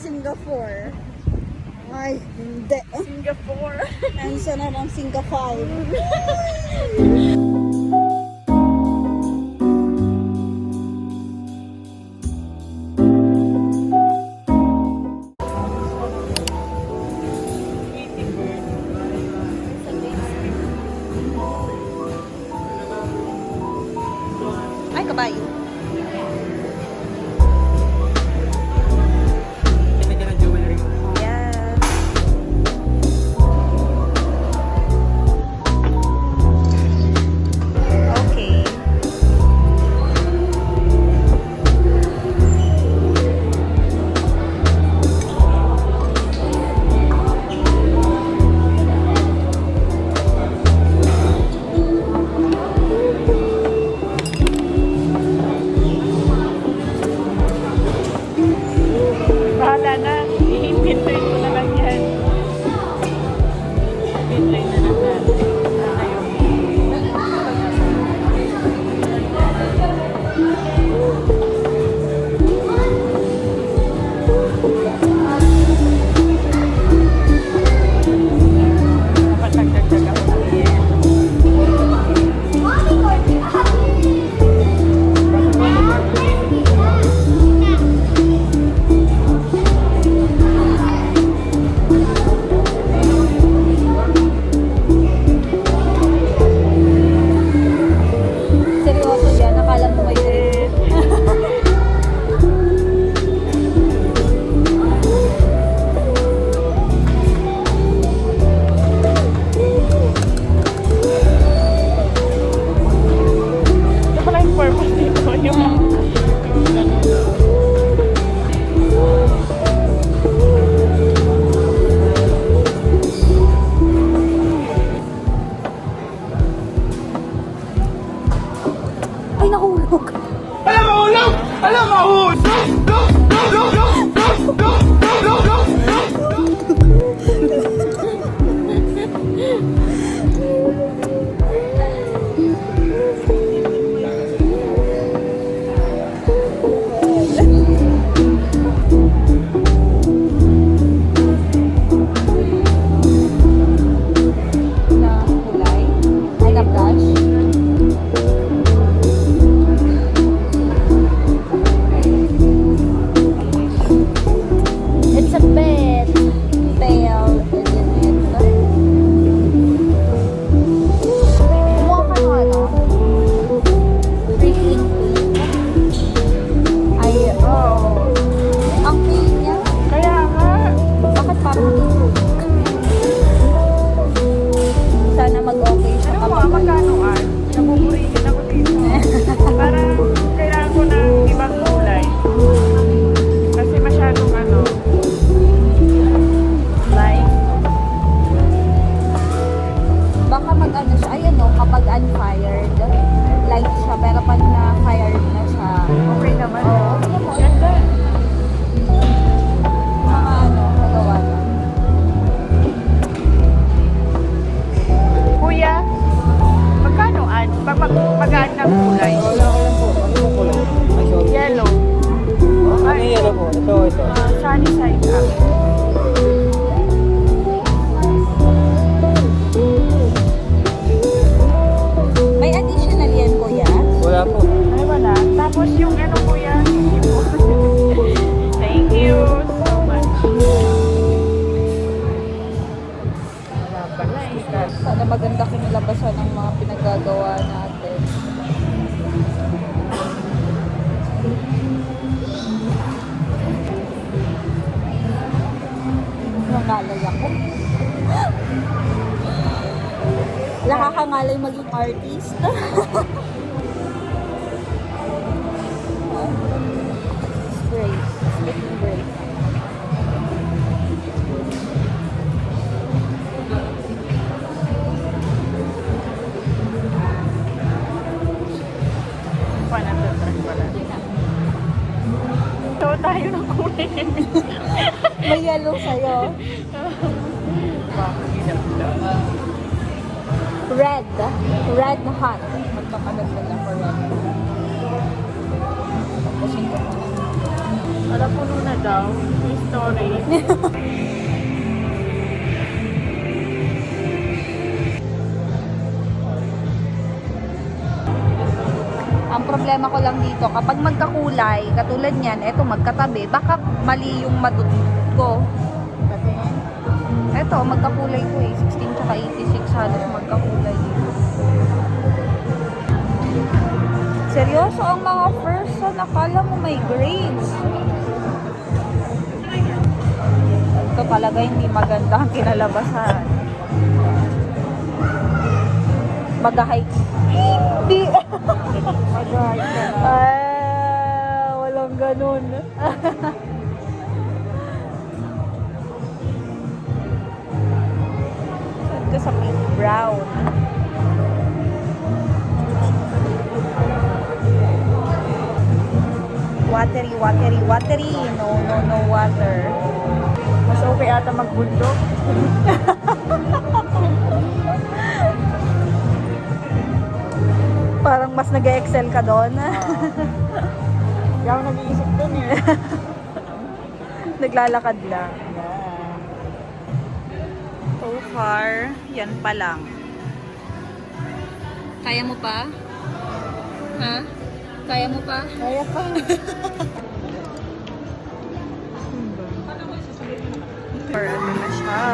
Singapore. Ay, hindi. Singapore. Nansa na ng Singapore. Ay, kabayo. Bahala na. I-pinloy ko na lang yan. Pinloy na lang natin. Dapat nagdagdag ako ng iyan. Seryoso yan, akala mo may Ito pala yung purpose dito. Yung Ay, nahulog. Alam mahulog! Alam mahulog! Na kulay. Ay, na brush. It's a bit pale, isn't it? Kumuha ka ng ano? Freaking pink. Ay, oh. Ang pink niya. kaya nga. Bakit parang natutulog? Sana mag-okay siya Ano mo, kapag magkano ay? Nabuburihin ako dito. Parang kailangan ko ng ibang kulay. Kasi masyadong ano. Like, baka mag-ano siya. Ayan o, kapag unfired, light siya. Pero pag na-fired na siya, okay naman. oo, tingnan mo. Ganda. Mga ano, nagawa na. Kuya, magkano an? Pag magaan ng kulay. Wala ko lang po. Ano po kulay? Ay, sorry. Yellow. Ano yan po? Ito. Sunny side up. May additional yan, kuya. Wala po. Ay, wala. Tapos yung ano kuya. Thank you so much. Wala pala eh. Sana maganda kinilabasan ng mga pinagagawa natin. Nangalay ako. Nakakangalay maging artist. Great. It's looking great. Panatotras pala. So tayo ng kulay. May yellow sa'yo. Red. Red hot. Magpapaganda lang for red. Tapusin ko muna. Para puno na daw. Yung story. Ang problema ko lang dito, kapag magkakulay, katulad niyan, eto magkatabi, baka mali yung madudot ko. Patingin. Eto, magkakulay ko eh. 16 tsaka 86 halos magkakulay dito. Seryoso ang mga person, akala mo may grades. Ito talaga hindi maganda ang kinalabasan. Magahay. Hindi! Mag-hide ka na. Walang ganun. Ito sa pink brown. Watery, watery, watery. No, no, no water. Mas okay ata magbundok. Parang mas nag-excel ka doon. Hindi ako nag-iisip dun eh. Naglalakad lang. Yeah. So far, yan pa lang. Kaya mo pa? Ha? Kaya mo pa? Kaya pa. Or ano na siya?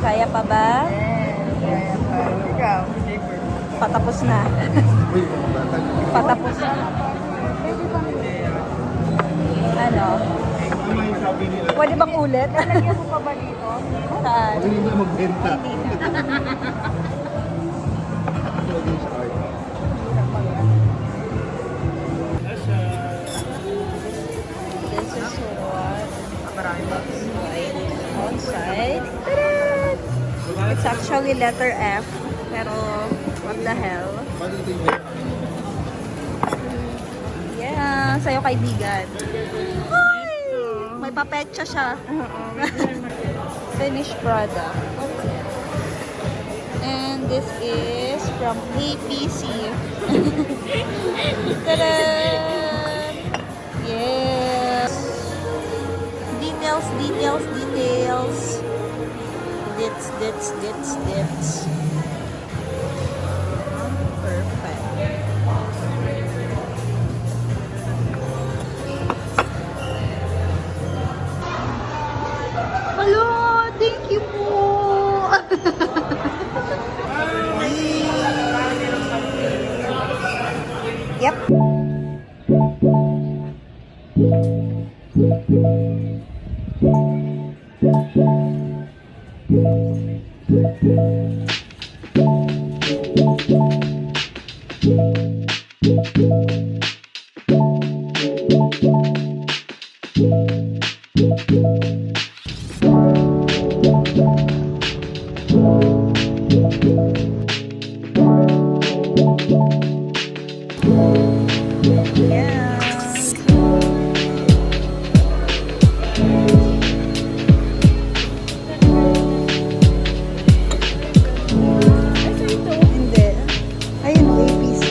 Kaya pa ba? Ikaw. Patapos na. Patapos na. Ano? Pwede bang ulit? Lagyan mo pa ba dito? Saan? Hindi na magbenta. Hindi na. This is what outside. Ta-da! It's actually letter F, pero what the hell? Yeah, sa'yo kaibigan. Hi! May papetsa siya. Finished product. And this is from APC. Ta-da! Yes! Details, details, details. Dits. Perfect. Hello, thank you po. Yep. Yes. Hindi. Ayun, APC.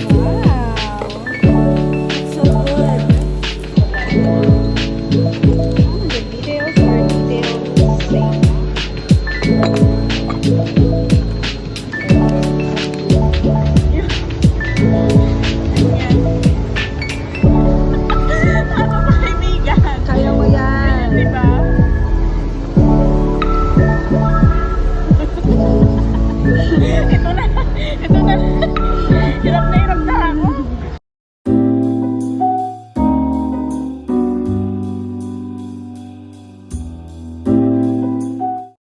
Wow. So good. The details are details. Same. Kaya mo yan. Diba? Ito na.